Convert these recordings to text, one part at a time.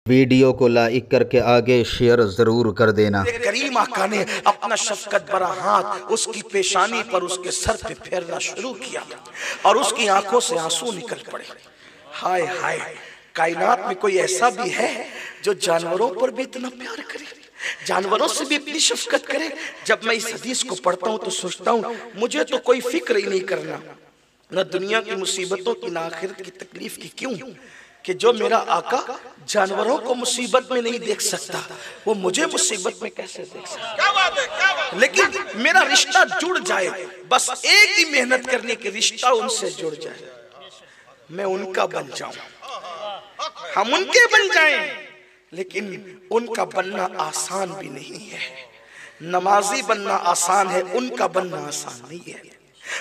Video को like करके आगे शेयर जरूर कर देना। करीम आका ने अपना शफकत भरा हाथ उसकी पेशानी पर, उसके सर पे फेरना शुरू किया और उसकी आंखों से आंसू निकल पड़े। हाय हाय, कायनात में कोई ऐसा भी है जो जानवरों पर भी इतना प्यार करे, जानवरों से भी इतनी शफकत करे। जब मैं इस हदीस को पढ़ता हूँ तो सोचता हूँ मुझे तो कोई फिक्र ही नहीं करना, न दुनिया की मुसीबतों की, न आखिरत की तकलीफ की। क्यों कि जो मेरा आका जानवरों को मुसीबत में नहीं देख सकता, वो मुझे मुसीबत में कैसे देख सकता। क्या बात है, क्या बात है। लेकिन मेरा रिश्ता जुड़ जाए, बस एक ही मेहनत करने की, रिश्ता उनसे जुड़ जाए, मैं उनका बन जाऊं, हम उनके बन जाएं। लेकिन उनका बनना आसान भी नहीं है। नमाजी बनना आसान है, उनका बनना आसान नहीं है।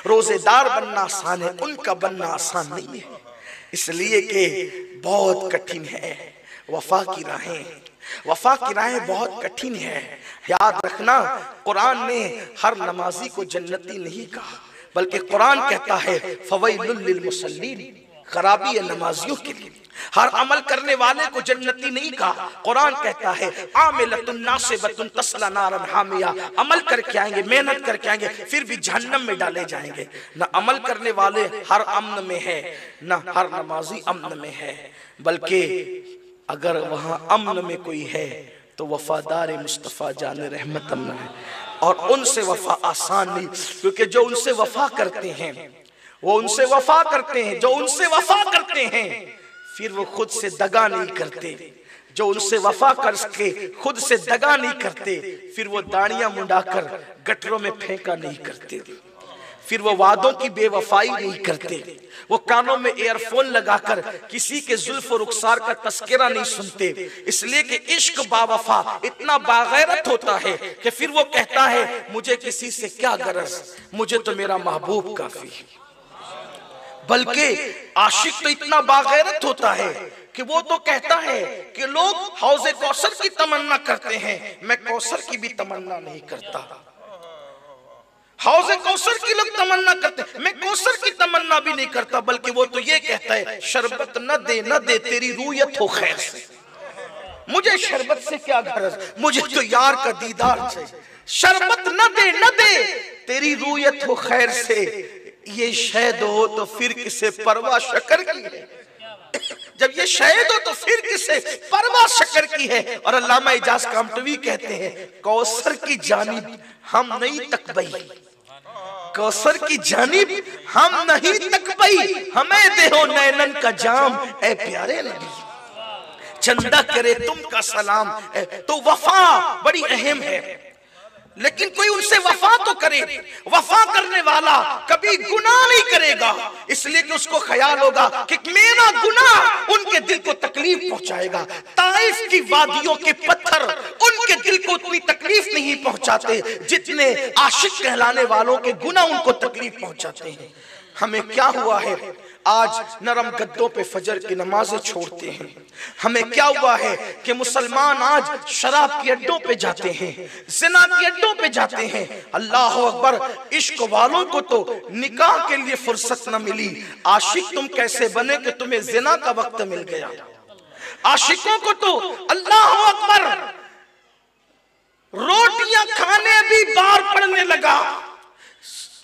रोजेदार बनना आसान है, उनका बनना आसान नहीं है। इसलिए कि बहुत कठिन है वफा की राहें, वफा की राहें बहुत कठिन है। याद रखना, कुरान ने हर नमाजी को जन्नती नहीं कहा, बल्कि कुरान कहता है फवैलुल लिल मुसल्लीन, खराबी है नमाजियों के लिए। हर अमल करने वाले को जन्नती नहीं कहा। कुरान कहता है आमिलतुन नासिबतुन तस्ला नारन हामिया, अमल करके आएंगे, मेहनत करके आएंगे, फिर भी जहन्नम में डाले जाएंगे। न अमल करने वाले हर अमन में है, न हर नमाजी अमन में है, बल्कि अगर वहां अमन में कोई है तो वफादार मुस्तफ़ा जान रहमत अमन है। और उनसे वफा आसान नहीं, क्योंकि जो उनसे वफा करते हैं वो उनसे वफा करते हैं, जो उनसे वफा करते हैं फिर वो खुद से दगा नहीं करते, जो उनसे वफा करके खुद से दगा नहीं करते, फिर वो दाढ़ियां मुंडाकर गटरों में फेंका नहीं करते, फिर वो वादों की बेवफाई नहीं करते, वो कानों में एयरफोन लगाकर किसी के जुल्फ और रुखसार का तस्करा नहीं सुनते। इसलिए कि इश्क बावफा इतना बागैरत होता है कि फिर वो कहता है मुझे किसी से क्या गरज, मुझे तो मेरा महबूब काफी है। बल्कि आशिक तो इतना बागैरत होता है कि वो तो कहता है कि लोग हौज़े कौसर की तमन्ना करते हैं, मैं कौसर की भी तमन्ना नहीं करता। हौज़े कौसर की लोग तमन्ना करते हैं, मैं कौसर की तमन्ना भी नहीं करता। बल्कि वो तो ये कहता है शरबत न दे तेरी रूयत हो खैर से, मुझे शरबत से क्या गरज, मुझे तो यार का दीदार चाहिए। शरबत न दे तेरी रूयत हो खैर से, ये शहद हो तो फिर किसे परवाह शक्कर की है। जब ये शहद हो तो फिर किसे परवाह शक्कर की है। और अल्लामा इजाज कामटवी कहते हैं कौसर की जानिब हम नहीं तकबई, कौसर की जानिब हम नहीं तकबई, हमें देहो नैनन का जाम ए प्यारे नबी, चंदा करे तुमका सलाम। तो वफा बड़ी अहम है, लेकिन कोई उनसे वफा तो करे। वफा करने वाला कभी गुनाह नहीं करेगा, इसलिए कि उसको ख्याल होगा कि मेरा गुनाह उनके दिल को तकलीफ पहुंचाएगा। ताइफ की वादियों के पत्थर उनके दिल को उतनी तकलीफ नहीं पहुंचाते जितने आशिक कहलाने वालों के गुनाह उनको तकलीफ पहुंचाते हैं। हमें क्या हुआ है, आज नरम गद्दों पे फजर की नमाजें छोड़ते हैं। हमें क्या हुआ है कि मुसलमान आज शराब के अड्डों पे जाते हैं, जिना के अड्डों पे जाते हैं। अल्लाह अकबर, इश्क वालों को तो निकाह के लिए फुर्सत न मिली। आशिक तुम कैसे बने कि तुम्हें जिना का वक्त मिल गया। आशिकों को तो अल्लाह अकबर रोटियां खाने भी बार पड़ने लगा।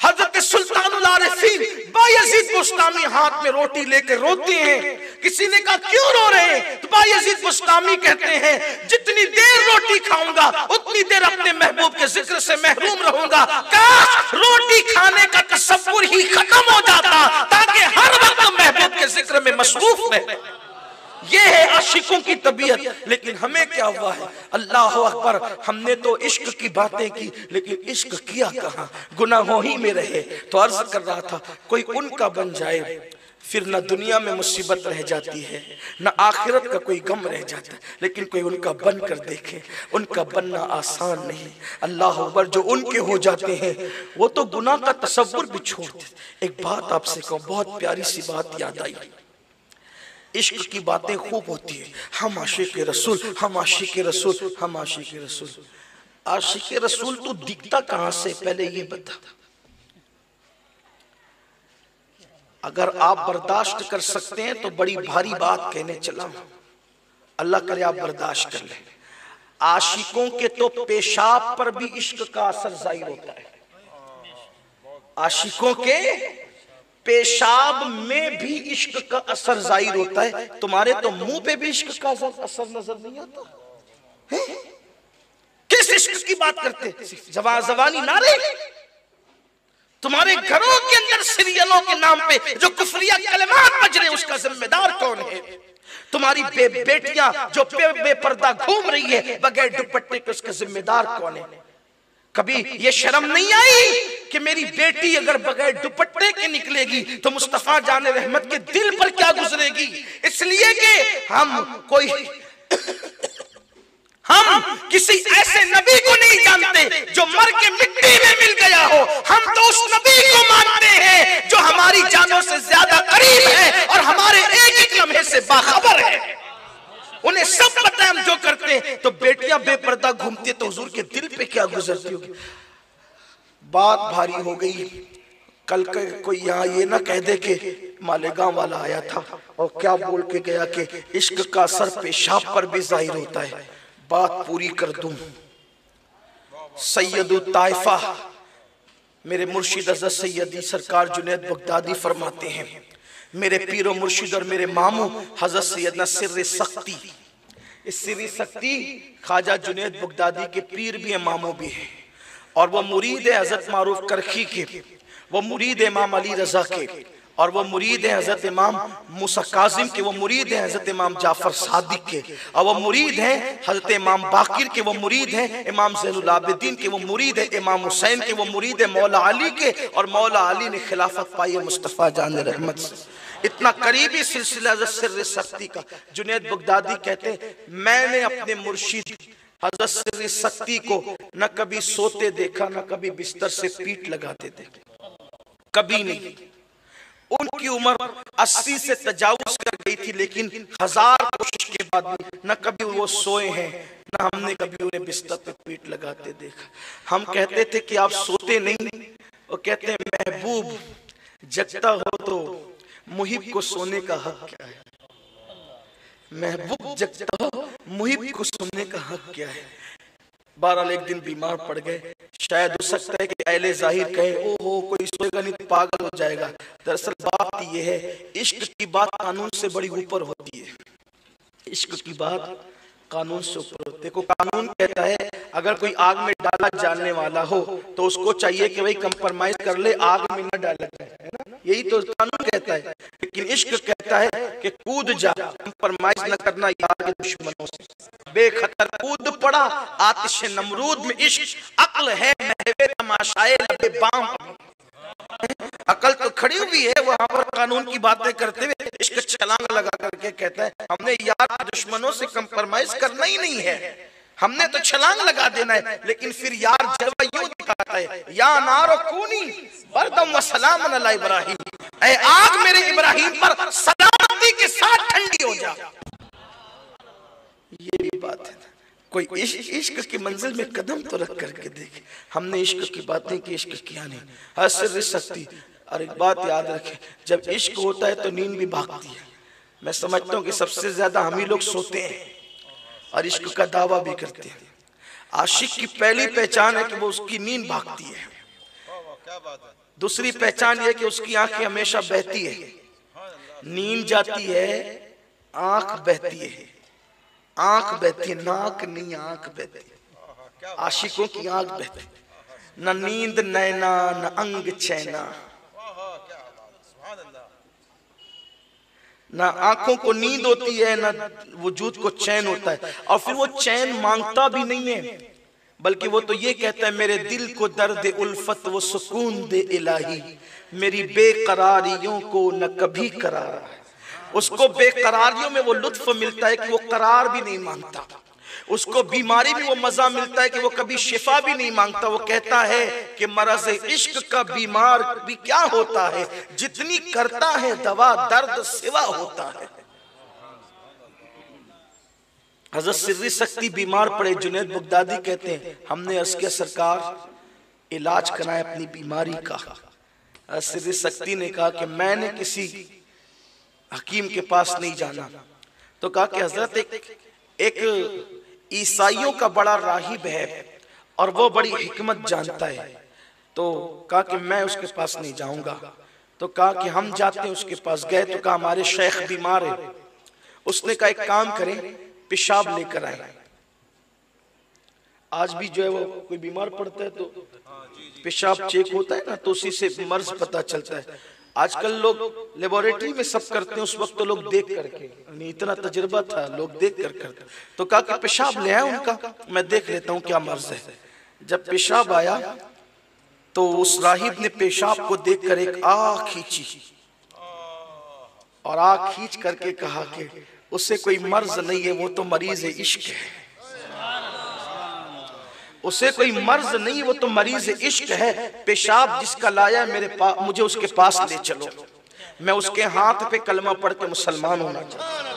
हजरत सुल्तानुल आरिफीन बायजीद बुस्तामी हाथ में रोटी लेकर रोते हैं। किसी ने कहा क्यों रो रहे हैं, तो बायजीद बुस्तामी कहते हैं जितनी देर रोटी खाऊंगा उतनी देर अपने महबूब के जिक्र से महरूम रहूंगा। काश रोटी खाने का तसव्वुर ही खत्म हो जाता ताकि हर वक्त महबूब के जिक्र में मसरूफ रहे। ये है आशिकों की तबीयत। लेकिन हमें क्या हुआ है, अल्लाह अकबर, हमने तो इश्क की बातें की लेकिन इश्क किया कहाँ, गुनाहों ही में रहे। तो अर्ज कर रहा था कोई उनका बन जाए, फिर न दुनिया में मुसीबत रह जाती है न आखिरत का कोई गम रह जाता है। लेकिन कोई उनका बन कर देखे, उनका बनना आसान नहीं। अल्लाह अकबर, जो उनके हो जाते हैं वो तो गुनाह का तसव्वुर भी छोड़ते। एक बात आपसे कहूँ, बहुत प्यारी सी बात याद आई। इश्क की बातें खूब होती है, हम आशिक रसूल, हम आशिक रसूल, हम आशिक रसूल। आशिक रसूल तो दिखता कहां से, पहले ये बता। अगर आप बर्दाश्त कर सकते हैं तो बड़ी भारी बात कहने चला हूं। अल्लाह करे आप बर्दाश्त कर ले। आशिकों के तो पेशाब पर भी इश्क का असर जाहिर होता है, आशिकों के पेशाब में भी इश्क का असर जाहिर होता है। तुम्हारे तो मुंह पे भी इश्क का असर नजर नहीं आता है? किस इश्क की बात करते? जवानी नारे। तुम्हारे घरों के अंदर सीरियलों के नाम पे जो कुफरिया कलमात बज रहे, उसका जिम्मेदार कौन है? तुम्हारी बेटियां जो बेपर्दा घूम रही है बगैर दुपट्टे के, उसका जिम्मेदार कौन है? कभी ये शर्म नहीं आई कि मेरी बेटी अगर बगैर दुपट्टे के निकलेगी तो मुस्तफा जाने रहमत के दिल पर क्या गुजरेगी? इसलिए कि हम किसी ऐसे नबी को नहीं जानते जो मर के मिट्टी में मिल गया हो। हम तो उस नबी को मानते हैं जो हमारी जानों से ज्यादा करीब है और हमारे एक एक लम्हे से बाखबर है। उन्हें सब पता है हम जो करते हैं। तो बेटियां बेपर्दा घूमती है तो हुजूर के दिल पे क्या गुजरती होगी? बात भारी हो गई। कल कोई यहाँ ये ना कह दे कि मालेगांव वाला आया था और क्या बोल के गया कि इश्क का असर पेशाब पर भी जाहिर होता है। बात पूरी कर दूं। सैयदु ताइफा मेरे मुर्शिद हज़रत सैयदी सरकार जुनैद बगदादी फरमाते हैं, मेरे पीरो मुर्शिद और मेरे मामू हज़रत सैयदना सिर्र सख्ती, इस सिर्र सख्ती ख्वाजा जुनैद बगदादी के पीर भी हैं, मामू भी हैं, और वो मुरीद है हज़रत मारूफ करखी के, वो मुरीद है इमाम अली रजा के, और वो मुरीद है हज़रत इमाम मूसा काजिम के, वो मुरीद है हज़रत इमाम जाफर सादिक के, और वो मुरीद है हज़रत इमाम बाकिर के, वो मुरीद है इमाम ज़ैनुल आबिदीन के, वो मुरीद है इमाम हुसैन के, वो मुरीद है मौला अली के। और मौला अली ने खिलाफत पाई है मुस्तफ़ा जान रहमत से। इतना करीबी सिलसिला सिर्र सख्ती का। जुनैद बगदादी कहते हैं, मैंने अपने मुर्शिद हज़रत सिर्र सख्ती को न कभी सोते देखा, न कभी बिस्तर से पीठ लगाते देखा, कभी नहीं। उनकी उम्र 80 से तजावुज कर गई थी, लेकिन 1000 कोशिश के बाद भी न कभी वो सोए हैं, न हमने कभी उन्हें बिस्तर पे पीठ लगाते देखा। हम कहते थे कि आप सोते नहीं, वो कहते हैं महबूब जगता हो तो मुहिब को सोने का हक क्या है? महबूब जगता हो मुहिब को सोने का हक क्या है? बहरहाल एक दिन बीमार पड़ गए। शायद हो सकता है कि अहले जाहिर कहे ओहो कोई सोएगा नहीं तो पागल हो जाएगा। दरअसल बात यह है, इश्क की बात कानून से बड़ी ऊपर होती है। इश्क की बात कानून से ऊपर होती है। देखो कानून कहता है अगर कोई आग में डाला जानने वाला हो तो उसको चाहिए कि भाई कंप्रोमाइज कर ले, आग में न डाला जाए, है ना? यही तो कानून कहता है। लेकिन इश्क कहता है कि कूद जा, कंप्रोमाइज न करना यार के दुश्मनों से, बेखतर कूद पड़ा आतिश नमरूद में। इश्क अक्ल है महवे तमाशाए लबे बाम, अकल तो खड़ी हुई है वहां पर कानून की बातें करते हुए इश्क छलांग लगा करके कहता है हमने यार के दुश्मनों से कंप्रोमाइज करना ही नहीं है, हमने तो छलांग लगा देना है। लेकिन फिर यार जलवा यूं दिखाता है, या नारो कूनी बरदम व सलाम अला इब्राहिम, ऐ आग मेरे इब्राहिम पर सलामती के साथ ठंडी हो जा। ये भी बात है। कोई इश्क की मंजिल में कदम तो रख करके देखे। हमने इश्क की बातें की, इश्क किया नहीं। हसर सकती। और एक बात याद रखें, जब इश्क होता है तो नींद भी भागती है। मैं समझता हूँ कि सबसे ज्यादा हम ही लोग सोते हैं और इश्क का दावा भी करते हैं। आशिक की पहली पहचान है कि वो उसकी नींद भागती है। दूसरी पहचान ये कि उसकी आंखें हमेशा बहती है। नींद जाती है, आंख बहती है। आंख बहती है, नाक नहीं, आंख बहती है। आशिकों की आंख बहती है। न नींद नैना न अंग चैना, ना आंखों को नींद होती है, ना वजूद को चैन होता है। और फिर वो चैन मांगता भी नहीं है, बल्कि वो तो ये कहता है मेरे दिल को दर्द उल्फत वो सुकून दे इलाही, मेरी बेकरारियों को न कभी करार है। उसको बेकरारियों में वो लुत्फ मिलता है कि वो करार भी नहीं मांगता। उसको बीमारी में वो मजा मिलता है कि वो कभी शिफा भी नहीं मांगता। वो कहता है कि मरज़ इश्क का बीमार भी क्या होता है, जितनी करता है दवा दर्द सिवा होता है। हज़रत सिर्री सख्ती बीमार पड़े। जुनैद बगदादी कहते हैं हमने अर्ज़ किया सरकार इलाज कराए अपनी बीमारी का। हज़रत सिर्री सख्ती ने कहा कि मैंने किसी हकीम के पास नहीं जाना, तो कहा कि हजरत एक ईसाइयों का बड़ा राहिब है और वो बड़ी हिकमत जानता है। तो कहा कि मैं उसके पास नहीं जाऊंगा। तो कहा कि हम जाते हैं उसके पास। गए तो कहा हमारे शेख बीमार है। उसने कहा एक काम करें, पेशाब लेकर आए। आज भी जो है वो कोई बीमार पड़ता है तो पेशाब चेक होता है ना, तो उसी से मर्ज पता चलता है। आजकल लोग लेबोरेटरी में सब करते हैं, उस वक्त तो लोग देख करके, नहीं इतना तजुर्बा था, लोग देख कर करते। तो कहा कि पेशाब ले आए उनका, मैं देख लेता हूँ क्या मर्ज है। जब पेशाब आया तो उस राहिब ने पेशाब को देखकर एक आँख खींची और आँख खींच करके कहा कि उससे कोई मर्ज नहीं है, वो तो मरीज इश्क है। उसे कोई मर्ज नहीं, वो तो मरीज इश्क है। पेशाब जिसका लाया मेरे पास, मुझे उसके पास ले चलो, मैं उसके हाथ पे कलमा पढ़ के मुसलमान होना चाहता।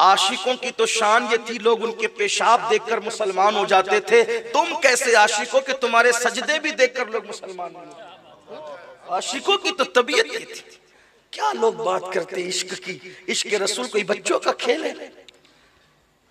आशिकों की तो शान ये थी, लोग उनके पेशाब देखकर मुसलमान हो जाते थे। तुम कैसे आशिकों के, तुम्हारे सजदे भी देखकर लोग मुसलमान हो। आशिकों की तो तबीयत ये थी। क्या लोग बात करते इश्क की, इश्क रसूल कोई बच्चों का खेल है।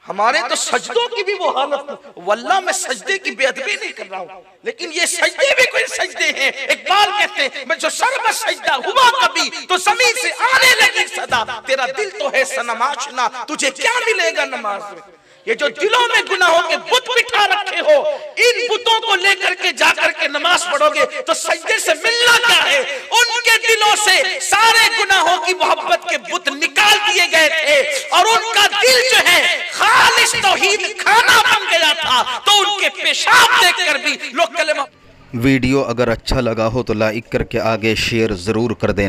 हमारे तो सजदों की भी वो हालत। वल्लाह मैं सजदे की बेअदबी नहीं कर रहा हूँ, लेकिन ये सजदे भी कोई सजदे हैं। इकबाल कहते हैं मैं जो सर्व सजदा हुआ कभी तो जमीन से आने लगी सदा, तेरा दिल तो है सनम आशना, तुझे क्या मिलेगा नमाज में। ये जो दिलों में गुनाहों के बुत बिठा रखे हो, इन बुतों को लेकर के जाकर के नमाज पढ़ोगे तो सजदे से मिलना क्या है। उनके दिलों से सारे गुनाहों की मोहब्बत के बुत निकाल दिए गए थे और उनका दिल जो है खालिस तौहीद खाना बन गया था। तो उनके पेशाब देखकर भी लोग कलेमा। वीडियो अगर अच्छा लगा हो तो लाइक करके आगे शेयर ज़रूर कर देना।